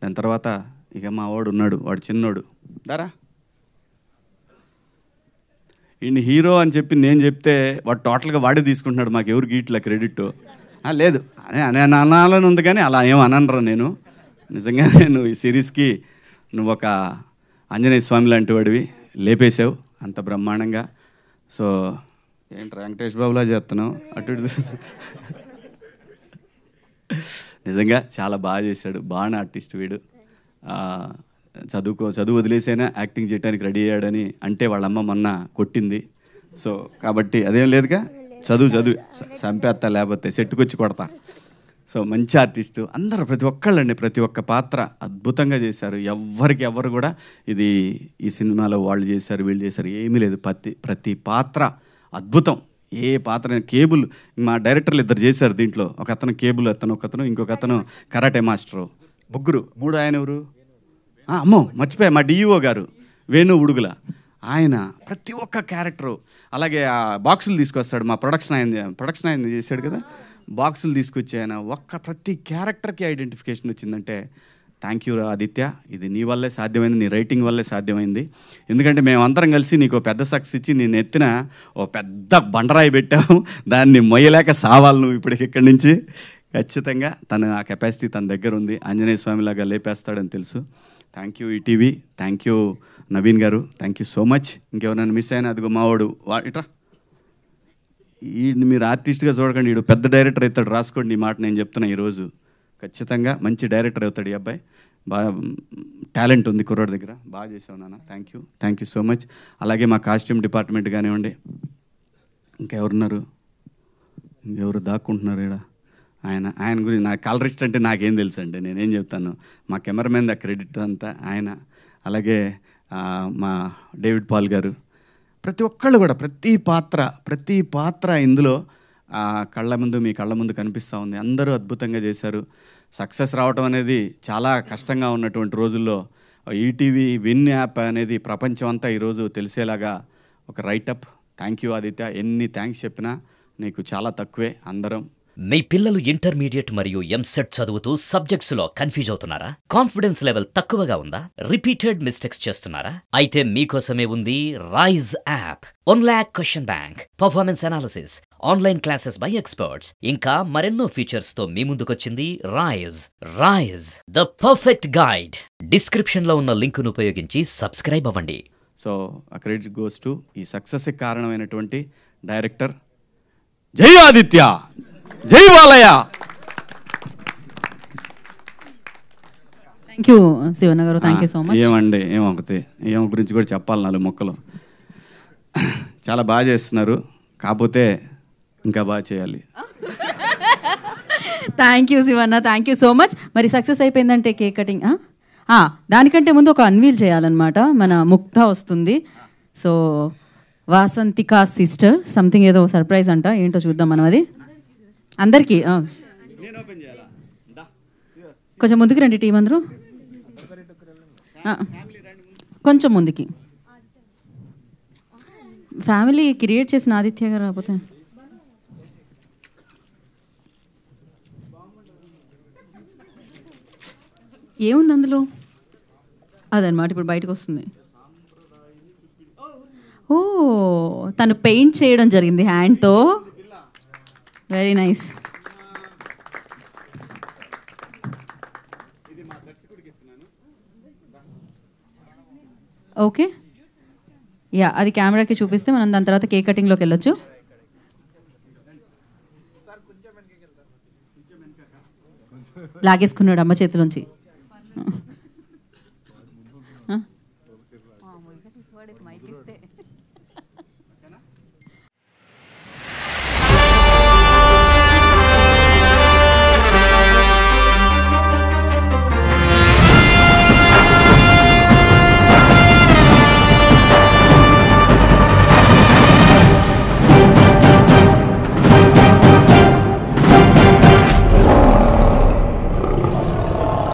దాని తర్వాత ఇక మా వాడు ఉన్నాడు, వాడు చిన్నోడు, దారా ఈయన హీరో అని చెప్పి నేను చెప్తే వాడు టోటల్గా వాడే తీసుకుంటున్నాడు, మాకు ఎవరు గీట్ల క్రెడిట్ లేదు అనే అనాలని ఉంది, కానీ అలా ఏం అనరా. నేను నిజంగానే నువ్వు ఈ సిరీస్కి నువ్వు ఒక ఆంజనేయ స్వామి లాంటి వాడివి, లేపేసావు అంత బ్రహ్మాండంగా. సో ఏంటి వెంకటేష్ బాబులా చేస్తున్నావు అటు ఇటు. నిజంగా చాలా బాగా చేశాడు, బాగా ఆర్టిస్ట్ వీడు. చదువు వదిలేసైనా యాక్టింగ్ చేయడానికి రెడీ అయ్యాడని అంటే వాళ్ళమ్మ మొన్న కొట్టింది. సో కాబట్టి అదేం లేదుగా, చదువు చంపేస్తా, లేకపోతే సెట్టుకొచ్చి కొడతా. సో మంచి ఆర్టిస్టు అందరూ, ప్రతి ఒక్కళ్ళండి, ప్రతి ఒక్క పాత్ర అద్భుతంగా చేశారు. ఎవరు కూడా ఇది ఈ సినిమాలో వాళ్ళు చేశారు వీళ్ళు చేశారు ఏమీ లేదు, ప్రతి పాత్ర అద్భుతం. ఏ పాత్ర కేబుల్, మా డైరెక్టర్లు ఇద్దరు చేశారు దీంట్లో, ఒక అతను కేబుల్ ఒకతను ఇంకొక అతను కరాటే మాస్టరు, ముగ్గురు. మూడు ఆయన ఎవరు, అమ్మో మర్చిపోయా, మా డిఈఓ గారు వేణు ఉడుగుల, ఆయన ప్రతి ఒక్క క్యారెక్టరు. అలాగే ఆ బాక్సులు తీసుకొస్తాడు, మా ప్రొడక్షన్ ఆయన చేశాడు కదా, బాక్సులు తీసుకొచ్చి ఆయన ప్రతి క్యారెక్టర్కి ఐడెంటిఫికేషన్ వచ్చిందంటే థ్యాంక్ యూ ఆదిత్య, ఇది నీ వల్లే సాధ్యమైంది, నీ రైటింగ్ వల్లే సాధ్యమైంది. ఎందుకంటే మేమందరం కలిసి నీకు పెద్ద సక్సెస్ ఇచ్చి నేను ఎత్తిన పెద్ద బండరాయి పెట్టాము, దాన్ని మొయ్యలేక సావాలి నువ్వు ఇప్పటికి ఇక్కడి నుంచి. ఖచ్చితంగా తను ఆ కెపాసిటీ తన దగ్గర ఉంది, ఆంజనేయ స్వామిలాగా లేపేస్తాడని తెలుసు. Thank you ETV, thank you Naveen గారు, థ్యాంక్ యూ సో మచ్. ఇంకెవరైనా మిస్ అయినా అదిగో మావాడు ఇట్రా, వీడిని మీరు ఆర్టిస్ట్గా చూడకండి, వీడు పెద్ద డైరెక్టర్ అవుతాడు, రాసుకోండి ఈ మాట నేను చెప్తున్నా. ఈరోజు ఖచ్చితంగా మంచి డైరెక్టర్ అవుతాడు ఈ అబ్బాయి, బాగా టాలెంట్ ఉంది కుర్రోడి దగ్గర, బాగా చేసావు నాన్న. Thank you so much. అలాగే మా కాస్ట్యూమ్ డిపార్ట్మెంట్ కానివ్వండి, ఇంకెవరున్నారు, ఇంకెవరు దాక్కుంటున్నారు ఇక్కడ, ఆయన గురించి నాకు కలరిస్ట్ అంటే నాకేం తెలుసు అండి, నేనేం చెప్తాను. మా కెమెరామెన్ ద క్రెడిట్ అంతా ఆయన. అలాగే మా డేవిడ్ పాల్ గారు, ప్రతి ఒక్కళ్ళు కూడా ప్రతి పాత్ర ఇందులో మీ కళ్ళ ముందు కనిపిస్తూ ఉంది. అందరూ అద్భుతంగా చేశారు. సక్సెస్ రావటం అనేది చాలా కష్టంగా ఉన్నటువంటి రోజుల్లో ఈటీవీ విన్ యాప్ అనేది ప్రపంచం అంతా ఈరోజు తెలిసేలాగా ఒక రైటప్. థ్యాంక్ యూ ఆదిత్య, ఎన్ని థ్యాంక్స్ చెప్పినా నీకు చాలా తక్కువే. అందరం మీ పిల్లలు ఇంటర్మీడియట్ మరియు ఎంసెట్ చదువుతూ సబ్జెక్ట్స్ లో కన్ఫ్యూజ్ అవుతున్నారా? కాన్ఫిడెన్స్ లెవెల్ తక్కువగా ఉందా? రిపీటెడ్ మిస్టేక్స్ చేస్తున్నారా? అయితే మీకోసమే ఉంది rise app. 1 lakh question bank, performance analysis, online classes by experts, ఇంకా మరెన్నో ఫీచర్స్ తో మీ ముందుకొచ్చింది rise the perfect guide. Description లో ఉన్న లింకును ఉపయోగించి సబ్స్క్రైబ్ అవ్వండి. సో ఆ క్రెడిట్ గోస్ టు ఈ సక్సెస్ కి కారణమైనటువంటి డైరెక్టర్. జై ఆదిత్య, జై బాలయ్య. థ్యాంక్ యూ శివన్న గారు, థ్యాంక్ యూ సో మచ్. ఏమండి ఏం గురించి కూడా చెప్పాలి, 4 మొక్కలు. చాలా బాగా చేస్తున్నారు, కాకపోతే ఇంకా బాగా చేయాలి. Thank you Shivanna, thank you so much. మరి సక్సెస్ అయిపోయిందంటే కేక్ కటింగ్, దానికంటే ముందు ఒక అన్వీల్ చేయాలన్నమాట. మన ముక్త వస్తుంది. సో వాసంతిక సిస్టర్ సంథింగ్ ఏదో సర్ప్రైజ్ అంట, ఏంటో చూద్దాం మనం. అది అందరికీ కొంచెం ముందుకు రండి టీం అందరూ, కొంచెం ముందుకి. ఫ్యామిలీ క్రియేట్ చేసిన ఆదిత్య గారు రాకపోతే ఏముంది అందులో, అదనమాట ఇప్పుడు బయటకు వస్తుంది. ఓ, తను పెయింట్ చేయడం జరిగింది హ్యాండ్తో. Very nice. ఓకే, యా, అది కెమెరాకి చూపిస్తే మనం దాని తర్వాత కేక్ కటింగ్లోకి వెళ్ళొచ్చు. లాగేసుకున్నాడు అమ్మ చేతిలోంచి.